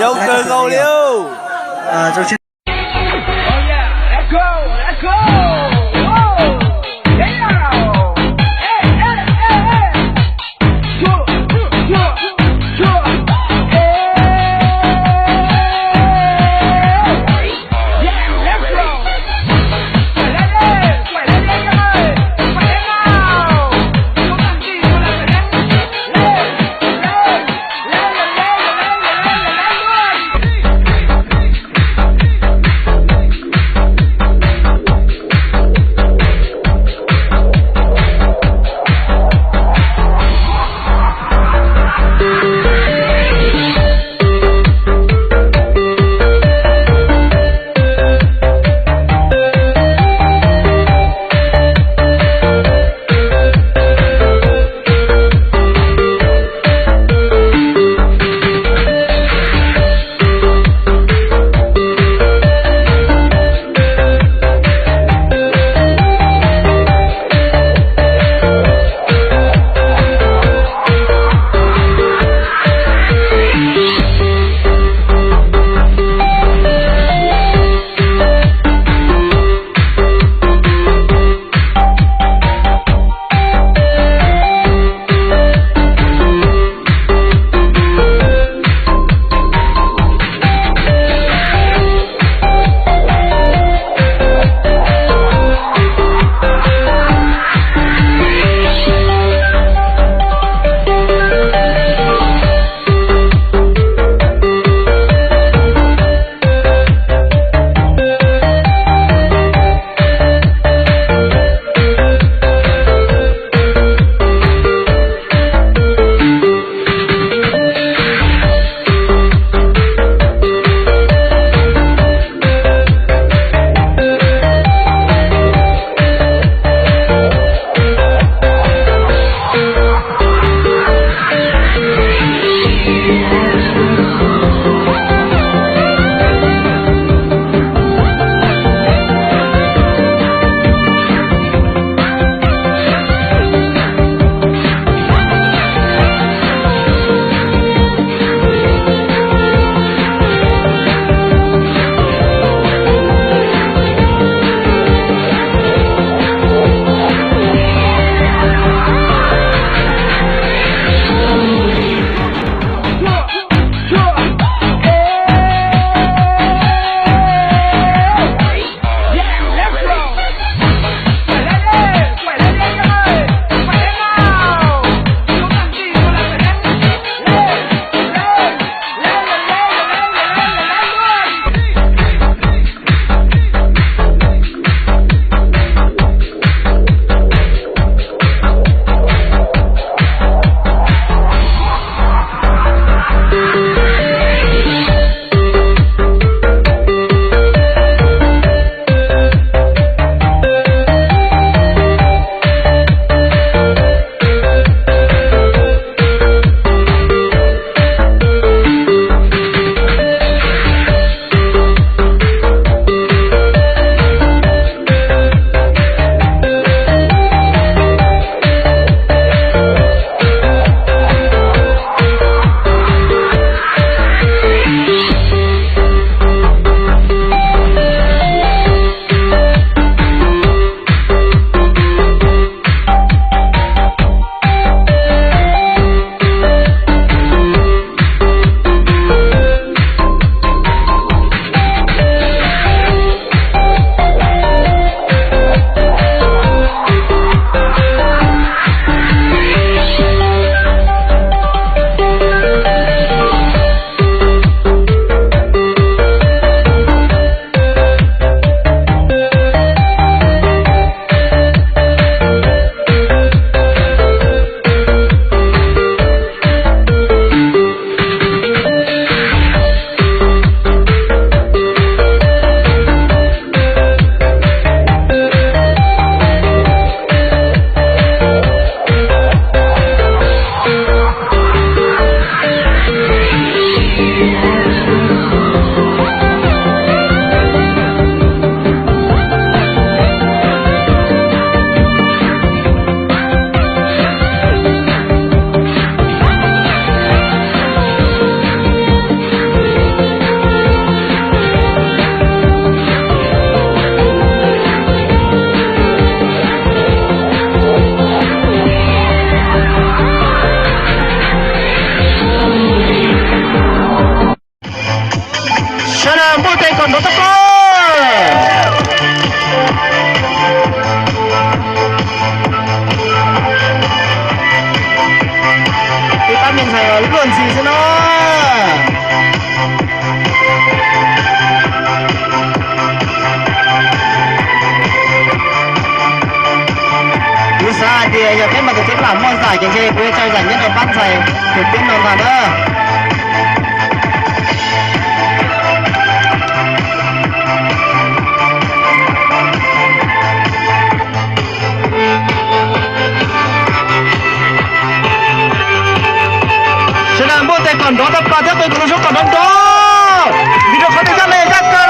Dâu từ cầu liêu. Dâu trên nhưng mà tổ chức làm môn giải cái gì quê chơi giải nhất được bắt giày được tiến đồng thả đó sẽ làm môn tay còn đó tập ba tiếp tôi còn số còn đó video có thể ra lên ra cơ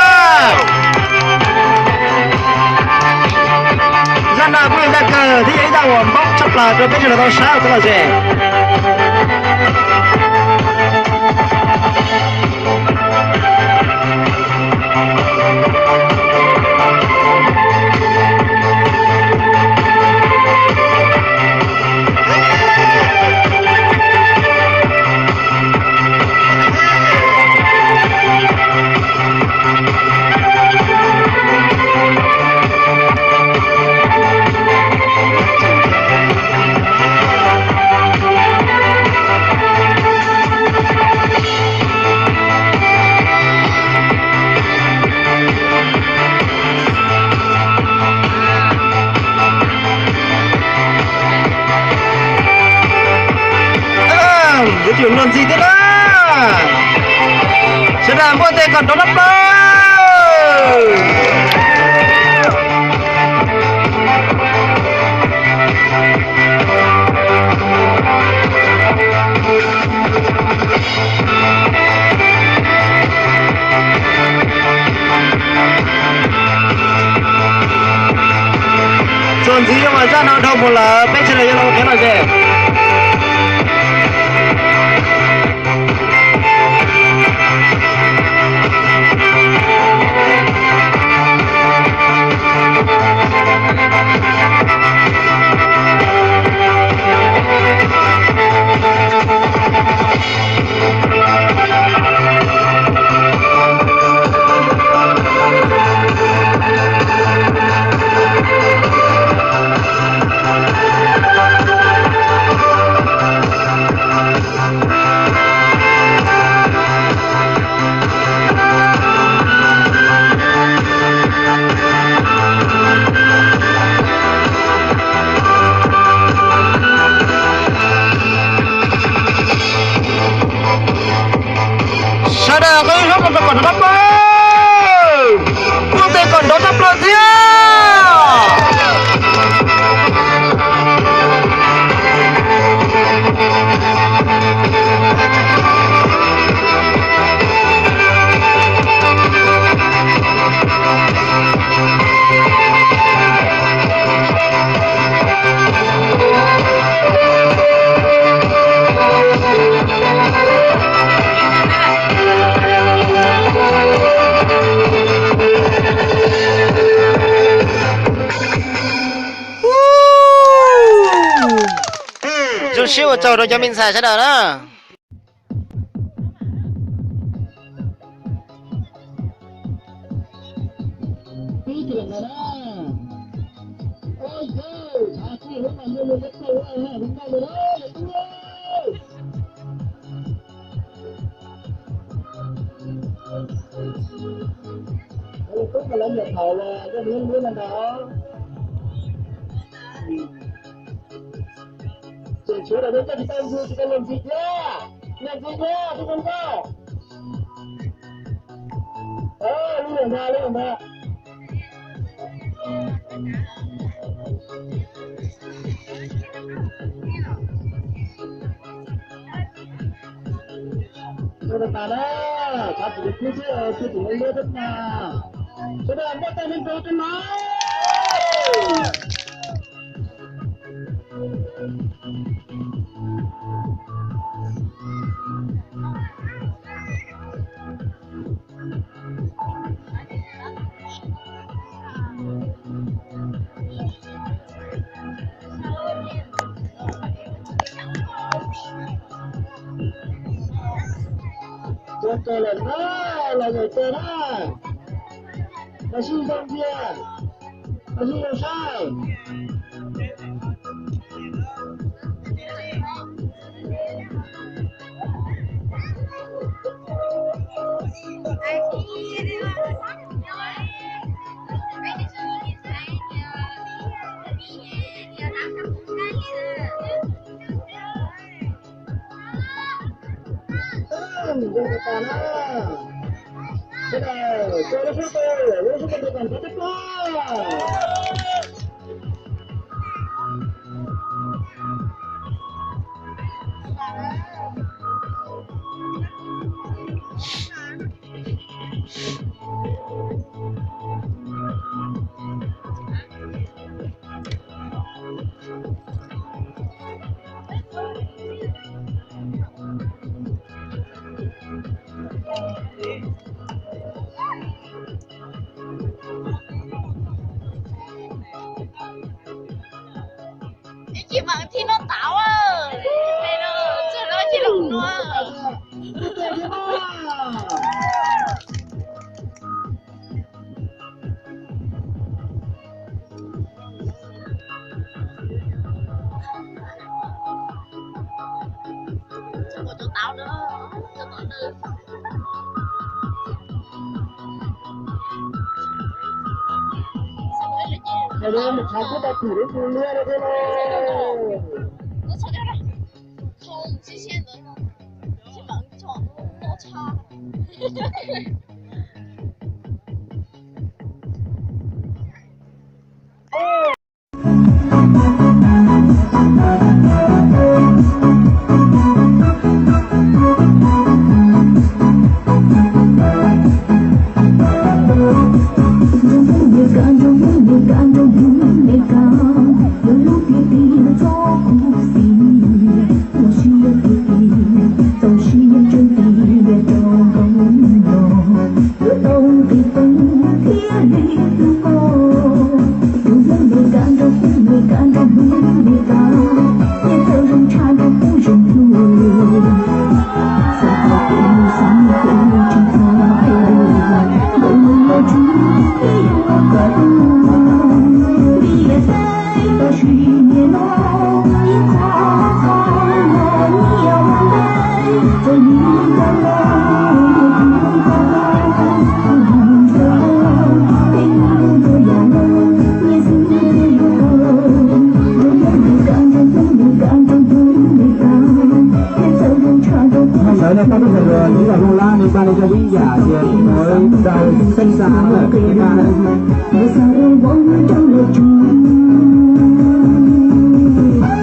ra nào quên ra cờ thì ấy đâu bóc chọc là rồi bây giờ là tao sao tức là gì cái chuyện làm gì thế đó sẽ làm qua tay còn đó lắm đâu chuyện gì mà ra nào đâu một là bé chơi này nó cái nào gì Sada cái lúc mà còn đắp ơi, quốc tế còn đó đắp luôn chứ. chút xíu trâu rồi cho mình xài sẽ đỡ đó Sudah ada kita kita làm gì nhá, tôi không có. Lên ra. Sudah tanah, satu di sini tu tinggal dia na. Sudah ada tanah tu na. Chơi lần đó là người chơi đó là xin không kia là xin làm sao Hãy subscribe cho kênh Ghiền Mì Gõ để không bỏ lỡ những video hấp dẫn. berdepan. Sudah, suara foto, langsung berdepan ke depan. Chị bằng thì nó táo à. Đây nó chơi nó chỉ lủng nó. Chẳng có cho táo nữa. Cho táo nữa. Đây một tháng ta thử đến từ lưa đây thôi. Nó sao ra đây? Không, chị xem rồi. Chị bằng chọn nó cha. Ở đây có cái người những là Lola liên quan đến cho quý giả thì mới đầu xanh xám ở cái ba Hãy subscribe cho kênh Ghiền Mì Gõ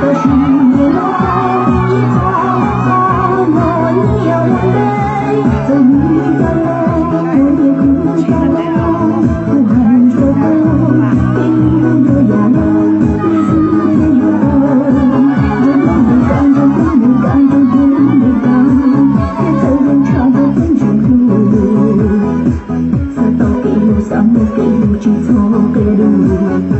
để không bỏ lỡ những video hấp dẫn.